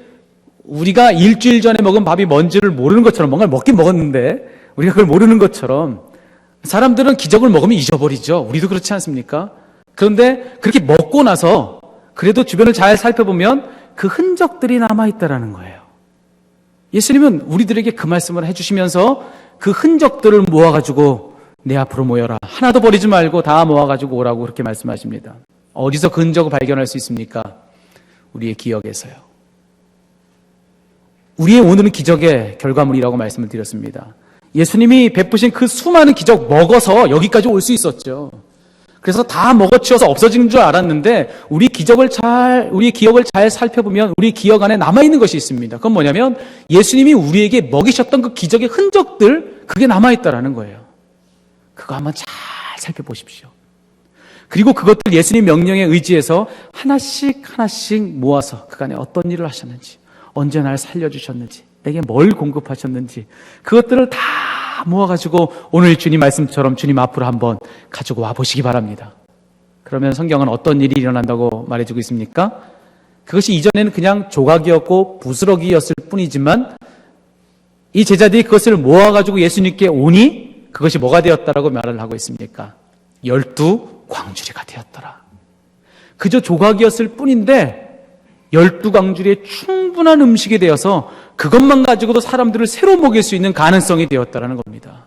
우리가 일주일 전에 먹은 밥이 뭔지를 모르는 것처럼 뭔가를 먹긴 먹었는데 우리가 그걸 모르는 것처럼 사람들은 기적을 먹으면 잊어버리죠. 우리도 그렇지 않습니까? 그런데 그렇게 먹고 나서 그래도 주변을 잘 살펴보면 그 흔적들이 남아있다라는 거예요. 예수님은 우리들에게 그 말씀을 해주시면서 그 흔적들을 모아가지고 내 앞으로 모여라. 하나도 버리지 말고 다 모아가지고 오라고 그렇게 말씀하십니다. 어디서 그 흔적을 발견할 수 있습니까? 우리의 기억에서요. 우리의 오늘은 기적의 결과물이라고 말씀을 드렸습니다. 예수님이 베푸신 그 수많은 기적 먹어서 여기까지 올 수 있었죠. 그래서 다 먹어치워서 없어진 줄 알았는데 우리의 기억을 잘 살펴보면 우리 기억 안에 남아있는 것이 있습니다. 그건 뭐냐면 예수님이 우리에게 먹이셨던 그 기적의 흔적들 그게 남아있다라는 거예요. 그거 한번 잘 살펴보십시오. 그리고 그것들 예수님 명령에 의지해서 하나씩 모아서 그간에 어떤 일을 하셨는지 언제 날 살려주셨는지 내게 뭘 공급하셨는지 그것들을 다 모아가지고 오늘 주님 말씀처럼 주님 앞으로 한번 가지고 와보시기 바랍니다. 그러면 성경은 어떤 일이 일어난다고 말해주고 있습니까? 그것이 이전에는 그냥 조각이었고 부스러기였을 뿐이지만 이 제자들이 그것을 모아가지고 예수님께 오니 그것이 뭐가 되었다라고 말을 하고 있습니까? 12광주리가 되었더라. 그저 조각이었을 뿐인데 12광주리의 충분한 음식이 되어서 그것만 가지고도 사람들을 새로 먹일 수 있는 가능성이 되었다는 겁니다.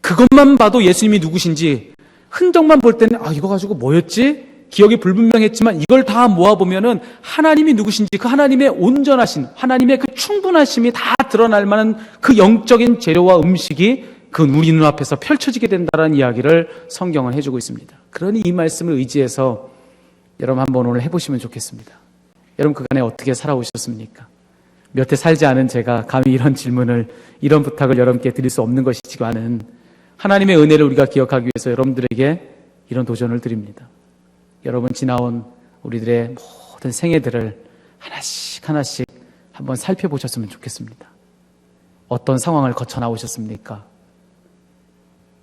그것만 봐도 예수님이 누구신지 흔적만 볼 때는 이거 가지고 뭐였지? 기억이 불분명했지만 이걸 다 모아보면은 하나님이 누구신지 그 하나님의 온전하신 하나님의 그 충분하심이 다 드러날 만한 그 영적인 재료와 음식이 그 우리 눈앞에서 펼쳐지게 된다는 이야기를 성경은 해주고 있습니다. 그러니 이 말씀을 의지해서 여러분 한번 오늘 해보시면 좋겠습니다. 여러분 그간에 어떻게 살아오셨습니까? 몇 해 살지 않은 제가 감히 이런 부탁을 여러분께 드릴 수 없는 것이지만은 하나님의 은혜를 우리가 기억하기 위해서 여러분들에게 이런 도전을 드립니다. 여러분 지나온 우리들의 모든 생애들을 하나씩 한번 살펴보셨으면 좋겠습니다. 어떤 상황을 거쳐 나오셨습니까?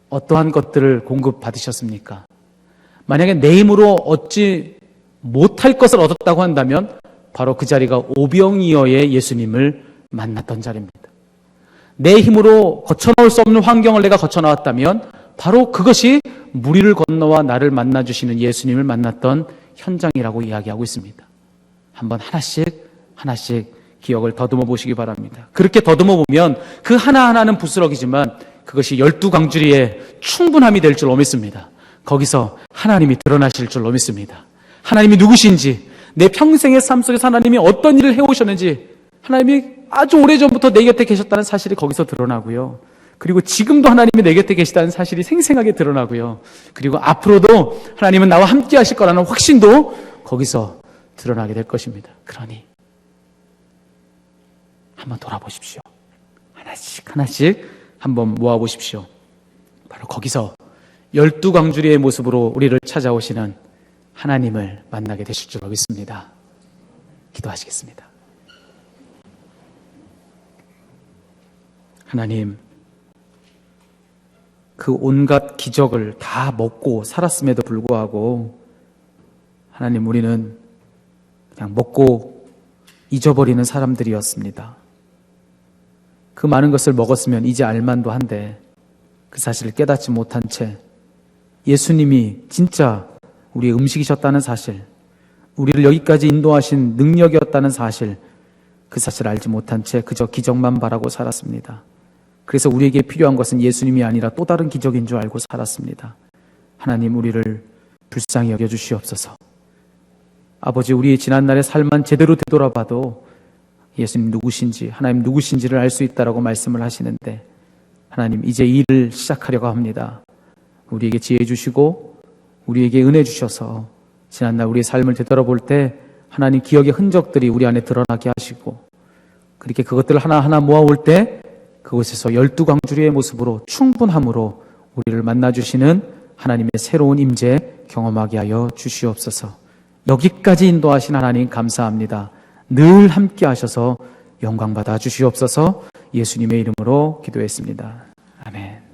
어떠한 것들을 공급받으셨습니까? 만약에 내 힘으로 얻지 못할 것을 얻었다고 한다면 바로 그 자리가 오병이어의 예수님을 만났던 자리입니다. 내 힘으로 거쳐놓을 수 없는 환경을 내가 거쳐나왔다면 바로 그것이 무리를 건너와 나를 만나주시는 예수님을 만났던 현장이라고 이야기하고 있습니다. 한번 하나씩 기억을 더듬어 보시기 바랍니다. 그렇게 더듬어 보면 그 하나하나는 부스러기지만 그것이 12광주리의 충분함이 될 줄 믿습니다. 거기서 하나님이 드러나실 줄 믿습니다. 하나님이 누구신지, 내 평생의 삶 속에서 하나님이 어떤 일을 해오셨는지, 하나님이 아주 오래전부터 내 곁에 계셨다는 사실이 거기서 드러나고요. 그리고 지금도 하나님이 내 곁에 계시다는 사실이 생생하게 드러나고요. 그리고 앞으로도 하나님은 나와 함께 하실 거라는 확신도 거기서 드러나게 될 것입니다. 그러니 한번 돌아보십시오. 하나씩 한번 모아보십시오. 바로 거기서 12광주리의 모습으로 우리를 찾아오시는 하나님을 만나게 되실 줄 믿습니다. 기도하시겠습니다. 하나님, 그 온갖 기적을 다 먹고 살았음에도 불구하고 하나님, 우리는 그냥 먹고 잊어버리는 사람들이었습니다. 그 많은 것을 먹었으면 이제 알만도 한데 그 사실을 깨닫지 못한 채 예수님이 진짜 우리의 음식이셨다는 사실, 우리를 여기까지 인도하신 능력이었다는 사실, 그 사실을 알지 못한 채 그저 기적만 바라고 살았습니다. 그래서 우리에게 필요한 것은 예수님이 아니라 또 다른 기적인 줄 알고 살았습니다. 하나님, 우리를 불쌍히 여겨주시옵소서. 아버지, 우리의 지난날의 삶만 제대로 되돌아봐도 예수님 누구신지, 하나님 누구신지를 알 수 있다라고 말씀을 하시는데, 하나님 이제 이 일을 시작하려고 합니다. 우리에게 지혜 주시고 우리에게 은혜 주셔서 지난날 우리의 삶을 되돌아볼 때 하나님 기억의 흔적들이 우리 안에 드러나게 하시고, 그렇게 그것들을 하나하나 모아올 때 그곳에서 12광주리의 모습으로 충분함으로 우리를 만나주시는 하나님의 새로운 임재 경험하게 하여 주시옵소서. 여기까지 인도하신 하나님 감사합니다. 늘 함께 하셔서 영광 받아 주시옵소서. 예수님의 이름으로 기도했습니다. 아멘.